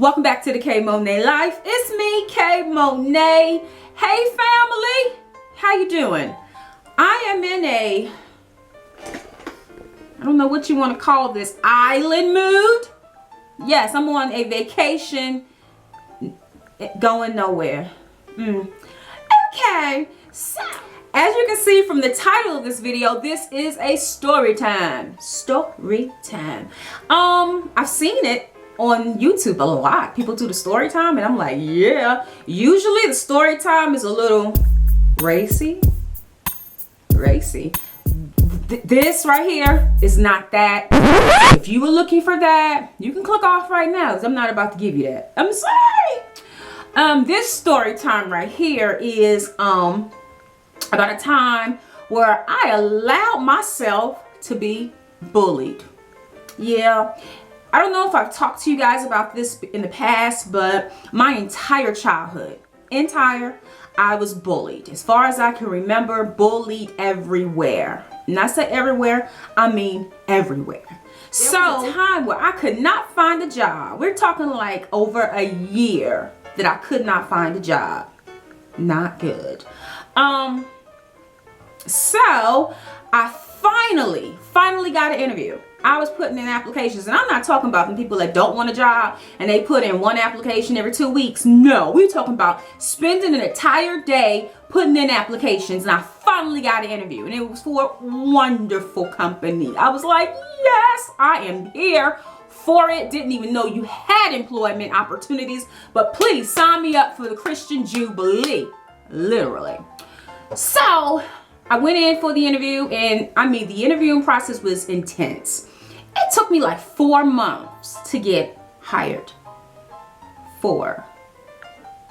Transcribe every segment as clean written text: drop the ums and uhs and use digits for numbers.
Welcome back to the Kay Monet Life. It's me, Kay Monet. Hey family, how you doing? I am in a, I don't know what you want to call this, island mood. Yes, I'm on a vacation, going nowhere. Okay, so as you can see from the title of this video, this is a story time. Story time. I've seen it on YouTube a lot. People do the story time and I'm like, yeah. Usually the story time is a little racy. This right here is not that. If you were looking for that, you can click off right now because I'm not about to give you that. I'm sorry. This story time right here is about a time where I allowed myself to be bullied. Yeah. I don't know if I've talked to you guys about this in the past, but my entire childhood, I was bullied. As far as I can remember, bullied everywhere. And I say everywhere, I mean everywhere. So there was a time where I could not find a job. We're talking like over a year that I could not find a job. Not good. So I finally got an interview. I was putting in applications, and I'm not talking about the people that don't want a job and they put in one application every 2 weeks. No, we're talking about spending an entire day putting in applications, and I finally got an interview, and it was for a wonderful company. I was like, yes, I am here for it. Didn't even know you had employment opportunities, but please sign me up for the Christian Jubilee, literally. So I went in for the interview, and I mean, the interviewing process was intense. It took me like 4 months to get hired. 4.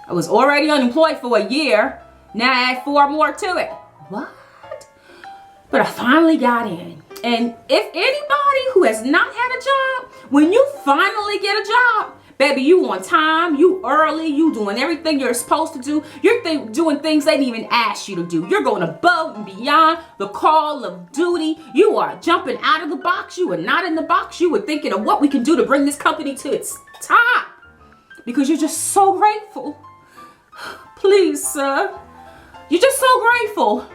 I was already unemployed for a year. Now I add 4 more to it. What? But I finally got in. And if anybody who has not had a job, when you finally get a job, baby, you on time, you early, you doing everything you're supposed to do. You're doing things they didn't even ask you to do. You're going above and beyond the call of duty. You are jumping out of the box. You are not in the box. You were thinking of what we can do to bring this company to its top. Because you're just so grateful. Please, sir. You're just so grateful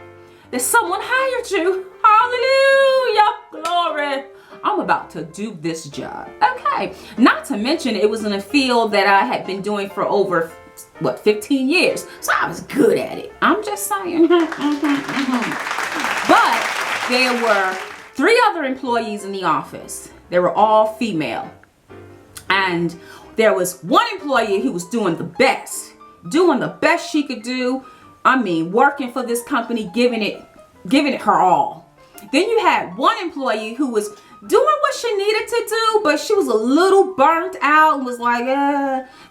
that someone hired you. Hallelujah. Glory. I'm about to do this job. Okay. Not to mention it was in a field that I had been doing for over, 15 years. So I was good at it. I'm just saying. But there were 3 other employees in the office. They were all female. And there was one employee who was doing the best she could do. I mean, working for this company, giving it her all. Then you had one employee who was doing what she needed to do, but she was a little burnt out and was like,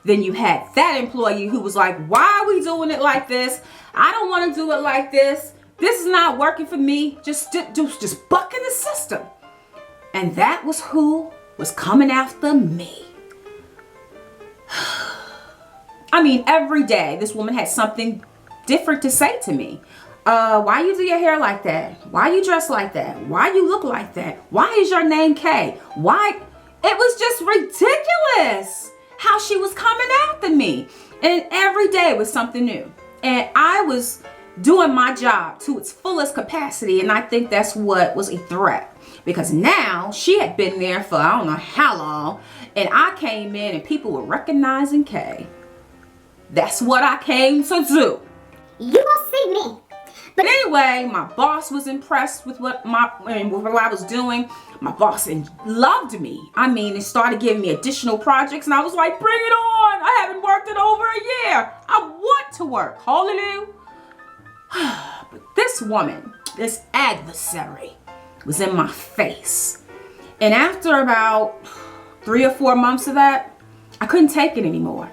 Then you had that employee who was like, why are we doing it like this? I don't want to do it like this. This is not working for me. Just bucking the system. And that was who was coming after me. I mean, every day this woman had something different to say to me. Why you do your hair like that? Why you dress like that? Why you look like that? Why is your name Kay? Why? It was just ridiculous how she was coming after me. And every day was something new. And I was doing my job to its fullest capacity. And I think that's what was a threat. Because now she had been there for I don't know how long. And I came in and people were recognizing Kay. That's what I came to do. You will see me. But anyway, my boss was impressed with what I was doing. My boss loved me. I mean, it started giving me additional projects, and I was like, bring it on. I haven't worked in over a year. I want to work. Hallelujah. But this woman, this adversary, was in my face. And after about 3 or 4 months of that, I couldn't take it anymore.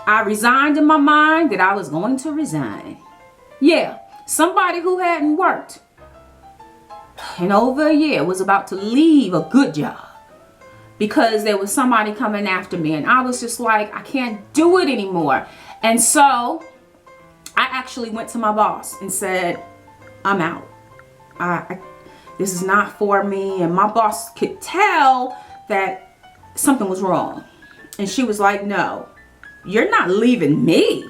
I resigned in my mind that I was going to resign. Yeah. Somebody who hadn't worked in over a year was about to leave a good job because there was somebody coming after me, and I was just like, I can't do it anymore. And so I actually went to my boss and said, I'm out. This is not for me. And my boss could tell that something was wrong. And she was like, no, you're not leaving me.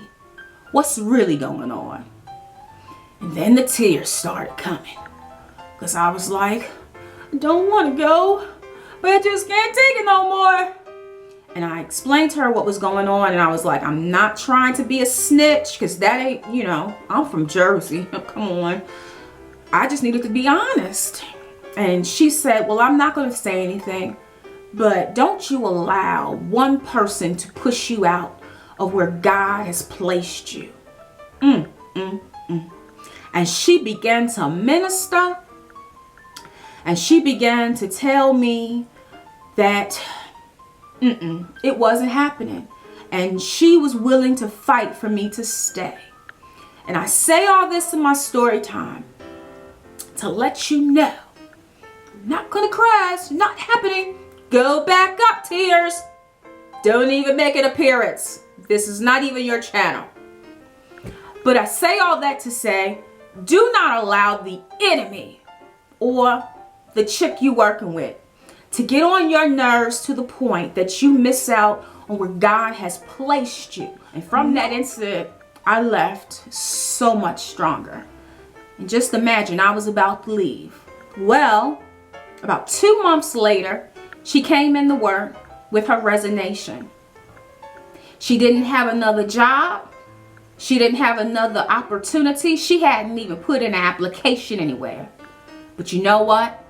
What's really going on? And then the tears started coming. Because I was like, I don't want to go, but I just can't take it no more. And I explained to her what was going on. And I was like, I'm not trying to be a snitch, because that ain't, you know, I'm from Jersey. Come on. I just needed to be honest. And she said, well, I'm not going to say anything, but don't you allow one person to push you out of where God has placed you. And she began to minister, and she began to tell me that it wasn't happening, and she was willing to fight for me to stay. And I say all this in my story time to let you know, I'm not gonna cry. It's not happening. Go back up, tears. Don't even make an appearance. This is not even your channel. But I say all that to say, do not allow the enemy or the chick you working with to get on your nerves to the point that you miss out on where God has placed you. And from that incident, I left so much stronger. And just imagine, I was about to leave. Well, about 2 months later, she came into work with her resignation. She didn't have another job. She didn't have another opportunity. She hadn't even put in an application anywhere. But you know what?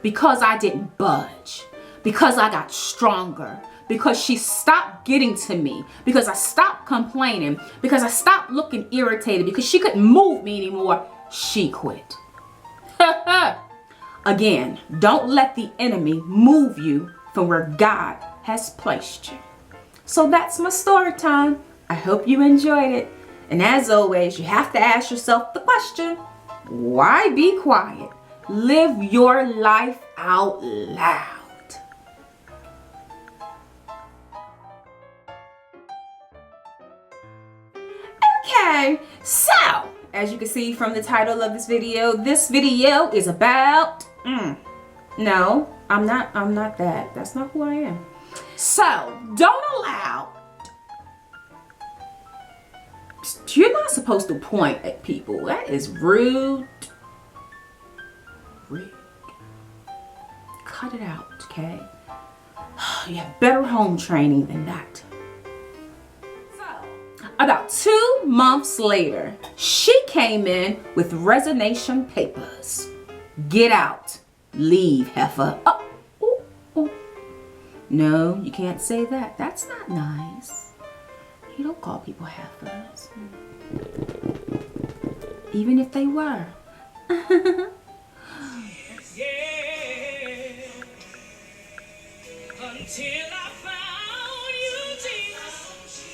Because I didn't budge, because I got stronger, because she stopped getting to me, because I stopped complaining, because I stopped looking irritated, because she couldn't move me anymore, she quit. Again, don't let the enemy move you from where God has placed you. So that's my story time. I hope you enjoyed it. And as always, you have to ask yourself the question, why be quiet? Live your life out loud. Okay, so as you can see from the title of this video is about, no, I'm not that. That's not who I am. So don't allow, you're not supposed to point at people. That is rude. Rude. Cut it out, okay? You have better home training than that. So, about 2 months later, she came in with resignation papers. Get out. Leave, heifer. Oh, ooh, ooh. No, you can't say that. That's not nice. You don't call people heifers. Even if they were. Until I found you, Jesus,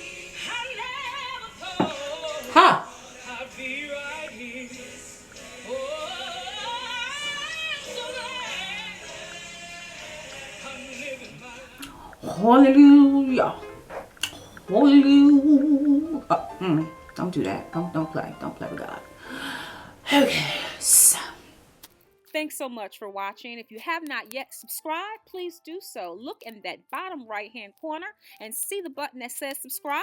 I never thought I'd be right here. Oh, I'm so glad I'm living my Hallelujah. Hallelujah. Don't do that. Don't play. Don't play with God. Okay, so. Thanks so much for watching. If you have not yet subscribed, please do so. Look in that bottom right-hand corner and see the button that says subscribe.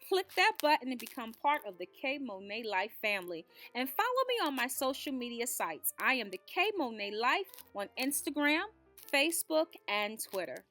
Click that button and become part of the Kay Monet Life family. And follow me on my social media sites. I am the Kay Monet Life on Instagram, Facebook, and Twitter.